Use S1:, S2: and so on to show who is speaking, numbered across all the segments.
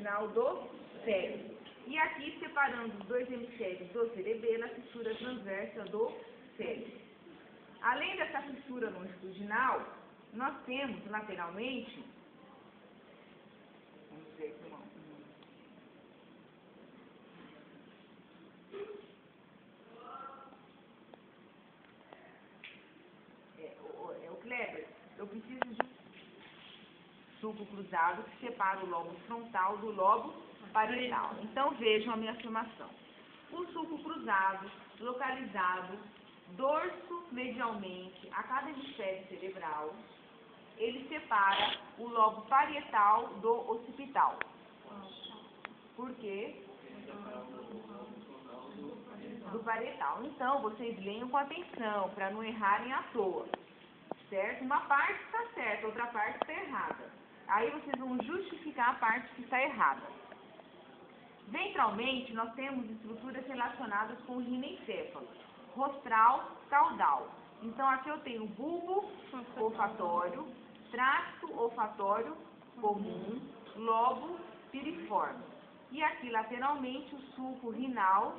S1: cerebral do cérebro. E aqui, separando os dois hemisférios do cerebelo, a fissura transversa do cérebro. Além dessa fissura longitudinal, nós temos lateralmente, vamos ver aqui o Kleber, eu preciso de um sulco cruzado que separa o lobo frontal do lobo parietal. Então vejam a minha afirmação. O sulco cruzado, localizado dorso medialmente a cada hemisfério cerebral, ele separa o lobo parietal do occipital. Por quê? Do parietal. Então, vocês leiam com atenção, para não errarem à toa. Certo? Uma parte está certa, outra parte está errada. Aí vocês vão justificar a parte que está errada. Ventralmente, nós temos estruturas relacionadas com o ginencéfalo, rostral, caudal. Então, aqui eu tenho bulbo olfatório, tracto olfatório comum, lobo piriforme. E aqui, lateralmente, o sulco rinal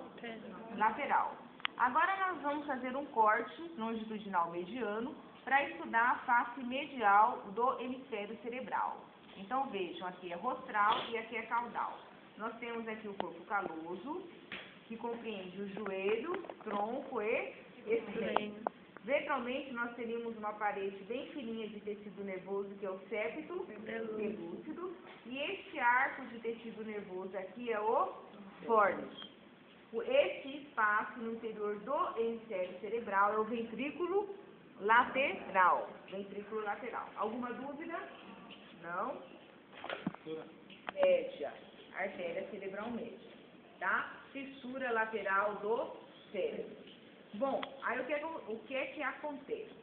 S1: lateral. Agora, nós vamos fazer um corte longitudinal mediano para estudar a face medial do hemisfério cerebral. Então, vejam, aqui é rostral e aqui é caudal. Nós temos aqui o corpo caloso, que compreende o joelho, tronco e esternum. Ventralmente, nós teríamos uma parede bem fininha de tecido nervoso, que é o septo pelúcido, e este arco de tecido nervoso aqui é o fórnix. Este espaço no interior do hemisfério cerebral é o ventrículo lateral. Ventrículo lateral. Alguma dúvida? Não? Média. Artéria cerebral média. Tá? Fissura lateral do cérebro. Bom, aí o que é que acontece?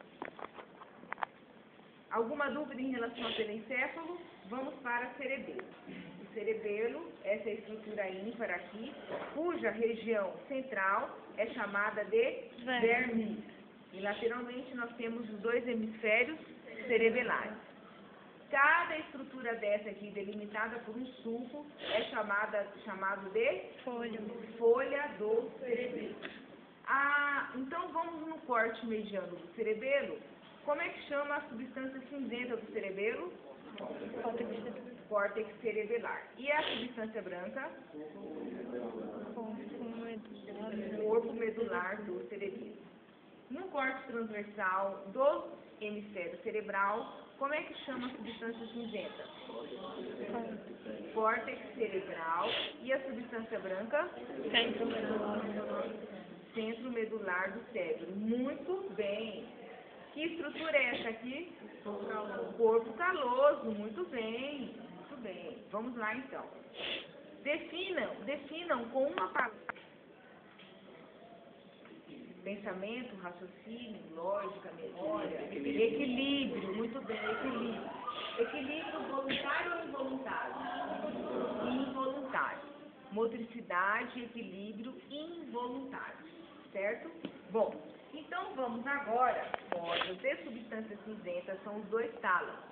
S1: Alguma dúvida em relação ao telencéfalo? Vamos para o cerebelo. O cerebelo, essa é a estrutura ímpar aqui, cuja região central é chamada de vermis. E lateralmente nós temos os dois hemisférios cerebelares. Cada estrutura dessa aqui, delimitada por um sulco, é chamado de folha do cerebelo. Então vamos no corte mediano do cerebelo. Como é que chama a substância cinzenta do cerebelo? Córtex cerebelar. E a substância branca? Corpo medular do cerebelo. No corte transversal do hemisfério cerebral, como é que chama a substância cinzenta? Córtex cerebral. E a substância branca? Centro medular do cérebro. Muito bem. Que estrutura é essa aqui? Corpo caloso. Muito bem. Muito bem. Vamos lá, então. Definam com uma palavra. Pensamento, raciocínio, lógica, memória, equilíbrio, muito bem, equilíbrio. Equilíbrio voluntário ou involuntário? Involuntário. Motricidade, equilíbrio involuntário, certo? Bom, então vamos agora, módulos de substâncias cinzentas são os dois tálamos.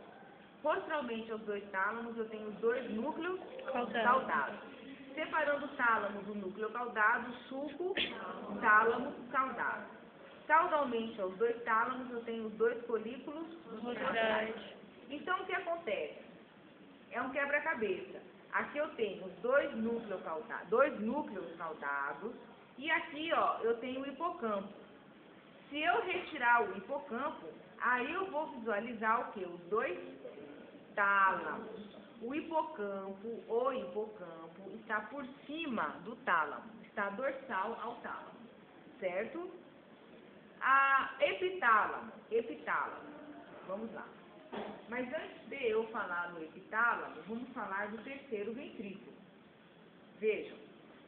S1: Postralmente aos dois tálamos eu tenho os dois núcleos caudados. Separando o tálamo do núcleo caudado, sulco, tálamo, caudado. Caudalmente aos dois tálamos, eu tenho os dois folículos rostrais. Então, o que acontece? É um quebra-cabeça. Aqui eu tenho os dois núcleos caudados, e aqui, ó, eu tenho o hipocampo. Se eu retirar o hipocampo, aí eu vou visualizar o quê? Os dois tálamos. O hipocampo está por cima do tálamo, está dorsal ao tálamo, certo? A epitálamo, vamos lá. Mas antes de eu falar no epitálamo, vamos falar do terceiro ventrículo. Vejam,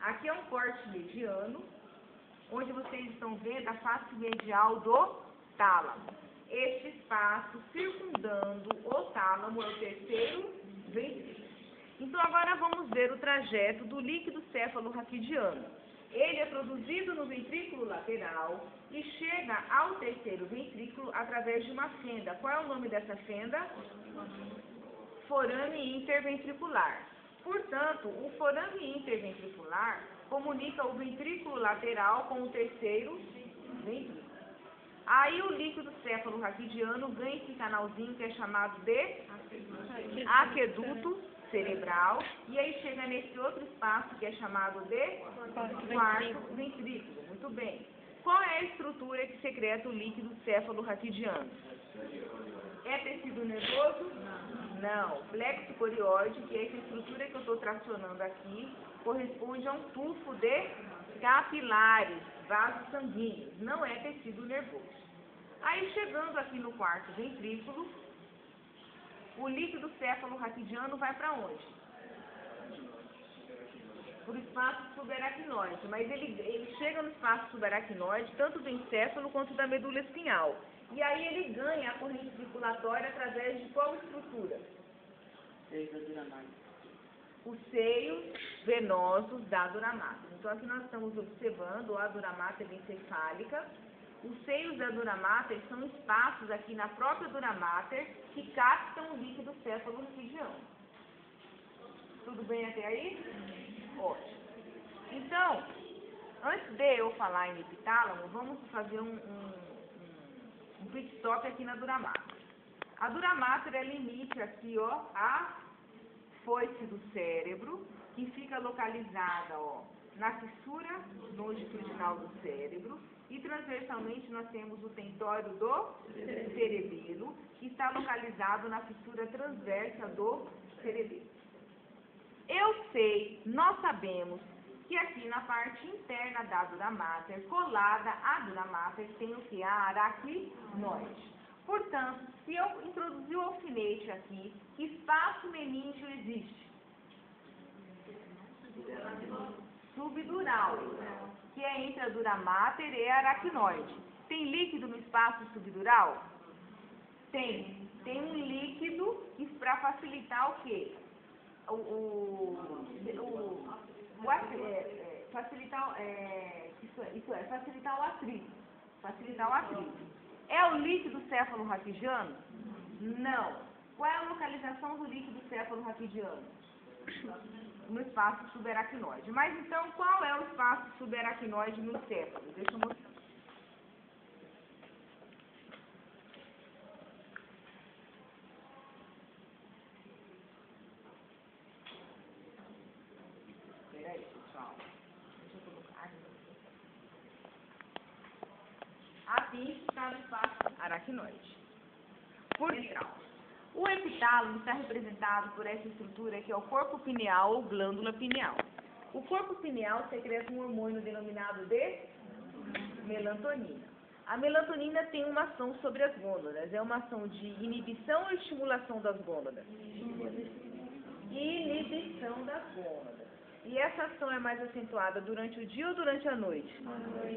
S1: aqui é um corte mediano, onde vocês estão vendo a face medial do tálamo. Este espaço circundando o tálamo é o terceiro ventrículo. Então, agora vamos ver o trajeto do líquido céfalo-raquidiano. Ele é produzido no ventrículo lateral e chega ao terceiro ventrículo através de uma fenda. Qual é o nome dessa fenda? Forame interventricular. Portanto, Portanto, o forame interventricular comunica o ventrículo lateral com o terceiro ventrículo. Aí o líquido céfalo-raquidiano ganha esse canalzinho que é chamado de aqueduto cerebral, e aí chega nesse outro espaço que é chamado de quarto ventrículo. Muito bem. Qual é a estrutura que secreta o líquido céfalo-raquidiano? É tecido nervoso? Não. Plexo corióide, que é essa estrutura que eu estou tracionando aqui, corresponde a um tufo de capilares, vasos sanguíneos. Não é tecido nervoso. Aí, chegando aqui no quarto ventrículo, o líquido céfalo-raquidiano vai para onde? Para o espaço subaracnoide. Mas ele chega no espaço subaracnoide, tanto do encéfalo quanto da medula espinhal. E aí ele ganha a corrente circulatória através de qual estrutura? Os seios venosos da dura mater. Então, aqui nós estamos observando a dura mater encefálica. Os seios da dura mater são espaços aqui na própria dura mater que captam o líquido céfalo-raquidiano. Tudo bem até aí? Ótimo. Então, antes de eu falar em epitálamo, vamos fazer um pit stop aqui na dura mater. A dura mater é limite aqui, ó, a foice do cérebro, que fica localizada, ó, na fissura longitudinal do cérebro, e transversalmente nós temos o tentório do cerebelo, que está localizado na fissura transversa do cerebelo. Nós sabemos que aqui na parte interna da dura mater, colada à dura mater, tem o que? A aracnoide. Portanto, se eu introduzir o alfinete aqui, que espaço meníngeo existe? Subdural, que é entre a dura mater e a aracnoide. Tem líquido no espaço subdural? Tem. Tem um líquido para facilitar o quê? Facilitar o atrito. Facilitar o atrito. É o líquido céfalo-raquidiano? Não. Qual é a localização do líquido céfalo-raquidiano? No espaço subaracnoide. Mas então, qual é o espaço subaracnoide no céfalo? Deixa eu mostrar. Peraí, pessoal. Deixa eu colocar aqui. Aqui está no espaço aracnoide. Por ventral. O epitálamo está representado por essa estrutura que é o corpo pineal ou glândula pineal. O corpo pineal secreta um hormônio denominado de melatonina. A melatonina tem uma ação sobre as gônadas, é uma ação de inibição ou estimulação das gônadas? Inibição das gônadas. E essa ação é mais acentuada durante o dia ou durante a noite?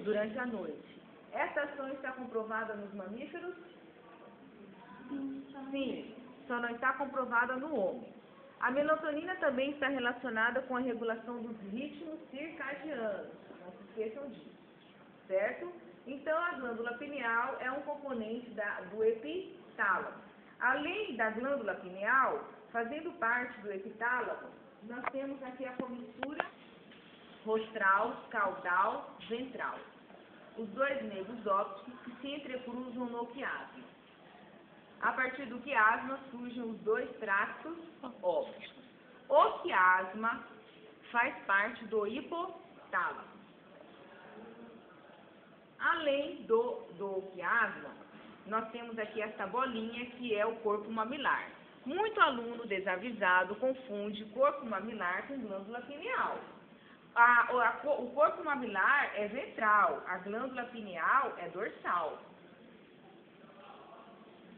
S1: Durante a noite. Essa ação está comprovada nos mamíferos? Sim, só não está comprovada no homem. A melatonina também está relacionada com a regulação dos ritmos circadianos. Não se esqueçam disso, certo? Então, a glândula pineal é um componente do epitálamo. Além da glândula pineal, fazendo parte do epitálamo, nós temos aqui a comissura rostral, caudal, ventral. Os dois nervos ópticos que se entrecruzam no quiasma. A partir do quiasma surgem os dois tractos ópticos. O quiasma faz parte do hipotálamo. Além do quiasma, nós temos aqui essa bolinha que é o corpo mamilar. Muito aluno desavisado confunde corpo mamilar com glândula pineal. O corpo mamilar é ventral, a glândula pineal é dorsal.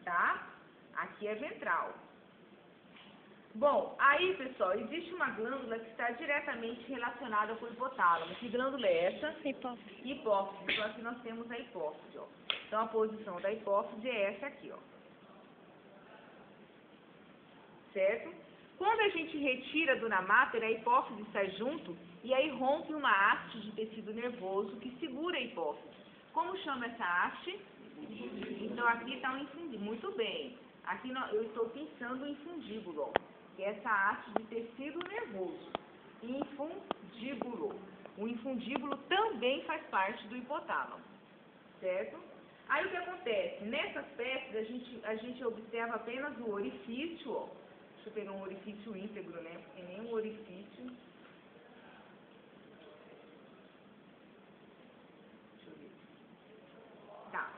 S1: Tá? Aqui é ventral. Bom, aí, pessoal, existe uma glândula que está diretamente relacionada com o hipotálamo. Que glândula é essa? Hipófise. Hipófise. Então, aqui nós temos a hipófise, ó. Então, a posição da hipófise é essa aqui, ó. Certo? Quando a gente retira a dura mater, a hipófise está junto e aí rompe uma haste de tecido nervoso que segura a hipófise. Como chama essa haste? Então, aqui está um infundíbulo. Muito bem. Aqui eu estou pensando em infundíbulo, ó, que é essa haste de tecido nervoso. infundíbulo. O infundíbulo também faz parte do hipotálamo, certo? Aí o que acontece? Nessas peças a gente observa apenas o orifício, ó. Deixa eu pegar um orifício íntegro, né? Porque nenhum orifício. Deixa eu ver. Tá.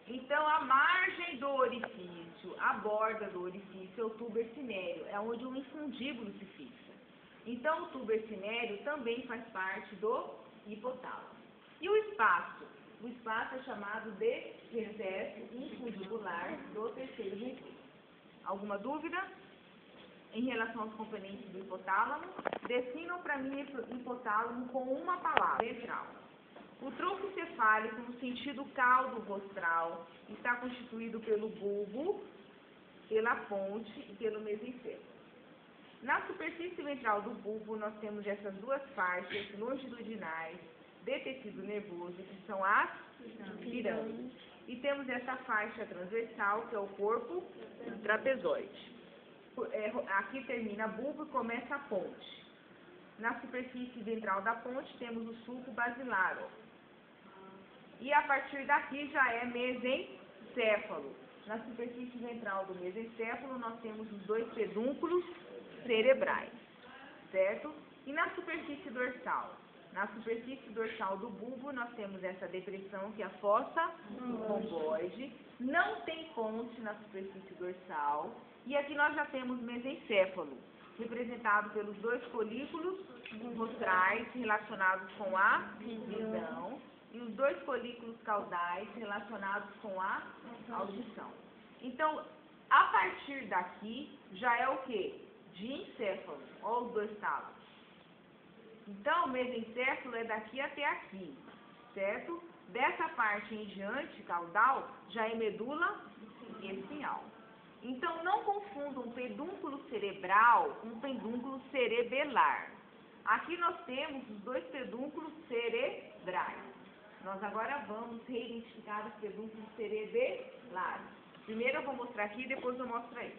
S1: Então, a margem do orifício, a borda do orifício é o tuber cinério, é onde o infundíbulo se fixa. Então, o tuber cinério também faz parte do hipotálamo. E o espaço? O espaço é chamado de recesso infundibular do terceiro ventrículo. Alguma dúvida em relação aos componentes do hipotálamo? Definam para mim esse hipotálamo com uma palavra, ventral. O tronco cefálico, no sentido caldo rostral, está constituído pelo bulbo, pela ponte e pelo mesencéfalo. Na superfície ventral do bulbo, nós temos essas duas faixas longitudinais de tecido nervoso, que são as pirâmides. E temos essa faixa transversal, que é o corpo trapezoide. Aqui termina bulbo e começa a ponte. Na superfície ventral da ponte, temos o sulco basilar, ó. E a partir daqui já é mesencéfalo. Na superfície ventral do mesencéfalo, nós temos os dois pedúnculos cerebrais, certo? E na superfície dorsal? Na superfície dorsal do bulbo, nós temos essa depressão, que é a fossa romboide. Não tem ponte na superfície dorsal. E aqui nós já temos mesencéfalo, representado pelos dois folículos rostrais relacionados com a visão e os dois folículos caudais relacionados com a audição. Então, a partir daqui, já é o quê? Diencéfalo, ó os dois talos. Então, o mesencéfalo é daqui até aqui, certo? Dessa parte em diante, caudal, já é medula espinhal. Então, não confundam pedúnculo cerebral com pedúnculo cerebelar. Aqui nós temos os dois pedúnculos cerebrais. Nós agora vamos reidentificar os pedúnculos cerebelares. Primeiro eu vou mostrar aqui e depois eu mostro aí.